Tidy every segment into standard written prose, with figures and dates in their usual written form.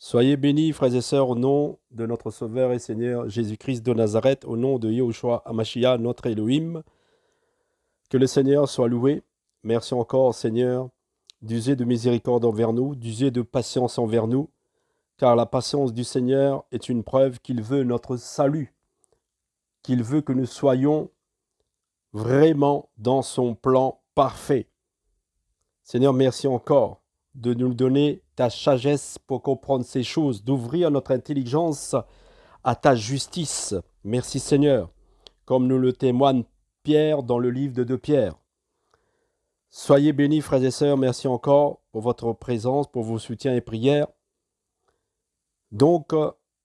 Soyez bénis, frères et sœurs, au nom de notre Sauveur et Seigneur Jésus-Christ de Nazareth, au nom de Yahushua Hamashiach, notre Elohim. Que le Seigneur soit loué. Merci encore, Seigneur, d'user de miséricorde envers nous, d'user de patience envers nous, car la patience du Seigneur est une preuve qu'il veut notre salut, qu'il veut que nous soyons vraiment dans son plan parfait. Seigneur, merci encore de nous donner ta sagesse pour comprendre ces choses, d'ouvrir notre intelligence à ta justice. Merci Seigneur, comme nous le témoigne Pierre dans le livre de 2 Pierre. Soyez bénis frères et sœurs, merci encore pour votre présence, pour vos soutiens et prières. Donc,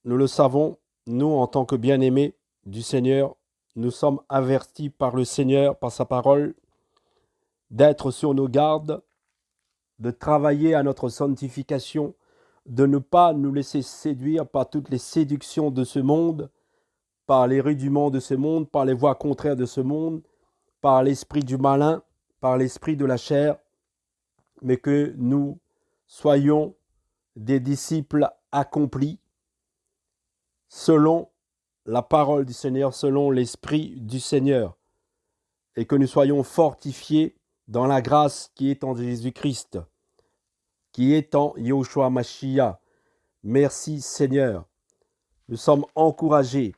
nous le savons, nous en tant que bien-aimés du Seigneur, nous sommes avertis par le Seigneur, par sa parole, d'être sur nos gardes, de travailler à notre sanctification, de ne pas nous laisser séduire par toutes les séductions de ce monde, par les rudiments de ce monde, par les voies contraires de ce monde, par l'esprit du malin, par l'esprit de la chair, mais que nous soyons des disciples accomplis selon la parole du Seigneur, selon l'esprit du Seigneur, et que nous soyons fortifiés dans la grâce qui est en Jésus-Christ, qui est en Yahushua Mashiach. Merci Seigneur. Nous sommes encouragés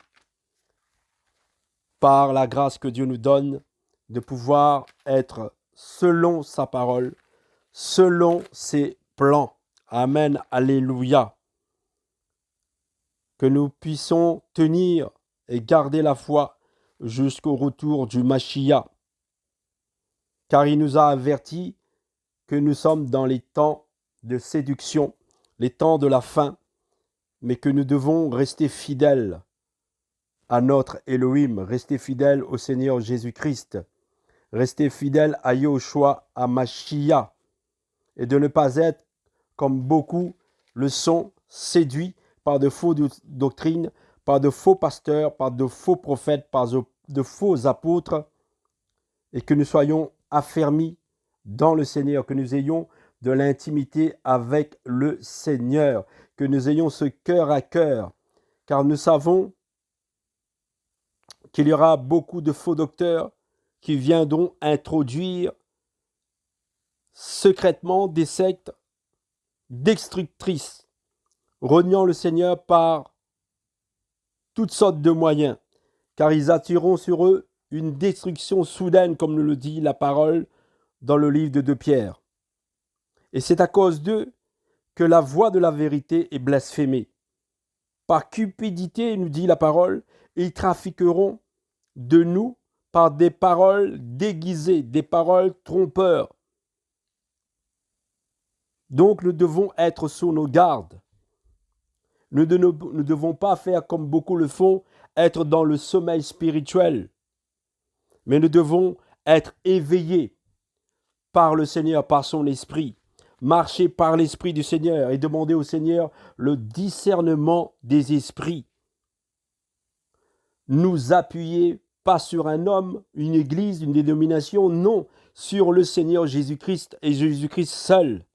par la grâce que Dieu nous donne de pouvoir être selon sa parole, selon ses plans. Amen, alléluia. Que nous puissions tenir et garder la foi jusqu'au retour du Mashiach. Car il nous a avertis que nous sommes dans les temps de séduction, les temps de la fin, mais que nous devons rester fidèles à notre Elohim, rester fidèles au Seigneur Jésus-Christ, rester fidèles à Yahushua, à Mashiach, et de ne pas être, comme beaucoup le sont, séduits par de fausses doctrines, par de faux pasteurs, par de faux prophètes, par de faux apôtres, et que nous soyons affermis dans le Seigneur, que nous ayons de l'intimité avec le Seigneur, que nous ayons ce cœur à cœur, car nous savons qu'il y aura beaucoup de faux docteurs qui viendront introduire secrètement des sectes destructrices, reniant le Seigneur par toutes sortes de moyens, car ils attireront sur eux une destruction soudaine, comme nous le dit la parole dans le livre de 2 Pierre. Et c'est à cause d'eux que la voix de la vérité est blasphémée. Par cupidité, nous dit la parole, ils trafiqueront de nous par des paroles déguisées, des paroles trompeurs. Donc nous devons être sur nos gardes. Nous ne devons pas faire comme beaucoup le font, être dans le sommeil spirituel. Mais nous devons être éveillés par le Seigneur, par son esprit. Marcher par l'esprit du Seigneur et demander au Seigneur le discernement des esprits. Nous appuyer pas sur un homme, une église, une dénomination, non, sur le Seigneur Jésus-Christ et Jésus-Christ seul.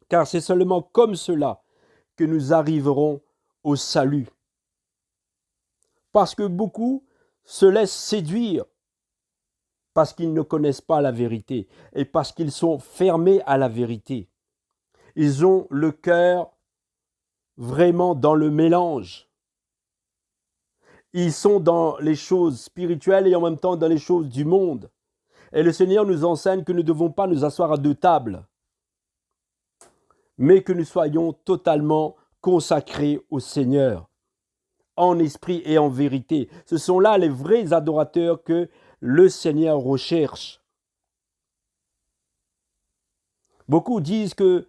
Car c'est seulement comme cela que nous arriverons au salut. Parce que beaucoup se laissent séduire parce qu'ils ne connaissent pas la vérité et parce qu'ils sont fermés à la vérité. Ils ont le cœur vraiment dans le mélange. Ils sont dans les choses spirituelles et en même temps dans les choses du monde. Et le Seigneur nous enseigne que nous ne devons pas nous asseoir à 2 tables, mais que nous soyons totalement consacrés au Seigneur, en esprit et en vérité. Ce sont là les vrais adorateurs que le Seigneur recherche. Beaucoup disent que,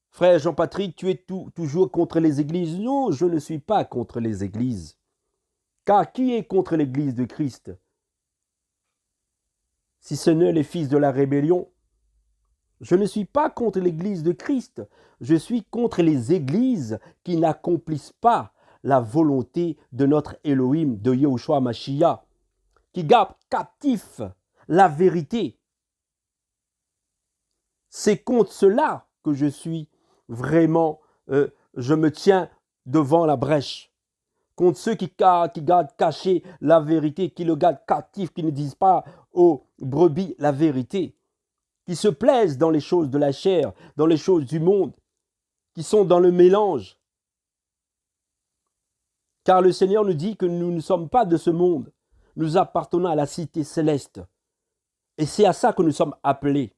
frère Jean-Patrick, tu es toujours contre les églises. Non, je ne suis pas contre les églises. Car qui est contre l'église de Christ? Si ce n'est les fils de la rébellion. Je ne suis pas contre l'église de Christ. Je suis contre les églises qui n'accomplissent pas la volonté de notre Elohim, de Yahushua Mashiach, qui garde captif la vérité. C'est contre cela que je suis vraiment je me tiens devant la brèche contre ceux qui gardent caché la vérité, qui le gardent captif, qui ne disent pas aux brebis la vérité, qui se plaisent dans les choses de la chair, dans les choses du monde, qui sont dans le mélange. Car le Seigneur nous dit que nous ne sommes pas de ce monde, nous appartenons à la cité céleste. Et c'est à ça que nous sommes appelés,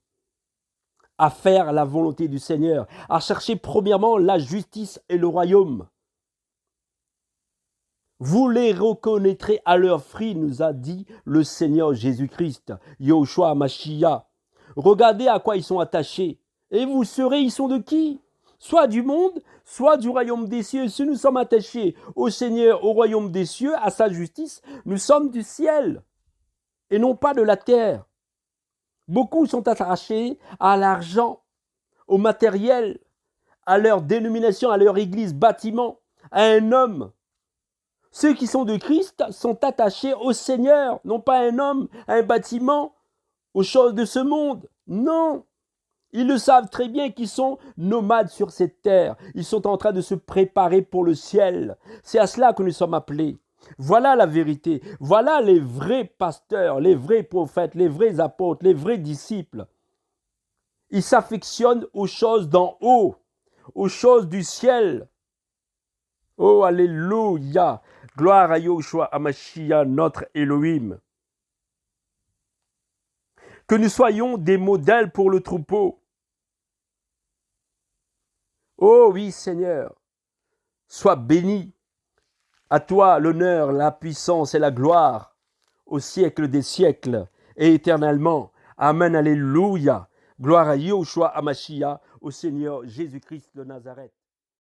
à faire la volonté du Seigneur, à chercher premièrement la justice et le royaume. Vous les reconnaîtrez à leurs fruits, nous a dit le Seigneur Jésus-Christ, Yahushua Mashiach. Regardez à quoi ils sont attachés. Et vous saurez, ils sont de qui? Soit du monde, soit du royaume des cieux. Si nous sommes attachés au Seigneur, au royaume des cieux, à sa justice, nous sommes du ciel et non pas de la terre. Beaucoup sont attachés à l'argent, au matériel, à leur dénomination, à leur église, bâtiment, à un homme. Ceux qui sont de Christ sont attachés au Seigneur, non pas à un homme, à un bâtiment, aux choses de ce monde. Non, ils le savent très bien qu'ils sont nomades sur cette terre. Ils sont en train de se préparer pour le ciel. C'est à cela que nous sommes appelés. Voilà la vérité. Voilà les vrais pasteurs, les vrais prophètes, les vrais apôtres, les vrais disciples. Ils s'affectionnent aux choses d'en haut, aux choses du ciel. Oh, alléluia! Gloire à Yahushua Hamashiach, notre Elohim. Que nous soyons des modèles pour le troupeau. Oh oui, Seigneur, sois béni. À toi l'honneur, la puissance et la gloire au siècle des siècles et éternellement. Amen, alléluia. Gloire à Yahushua Hamashiach, au Seigneur Jésus-Christ de Nazareth.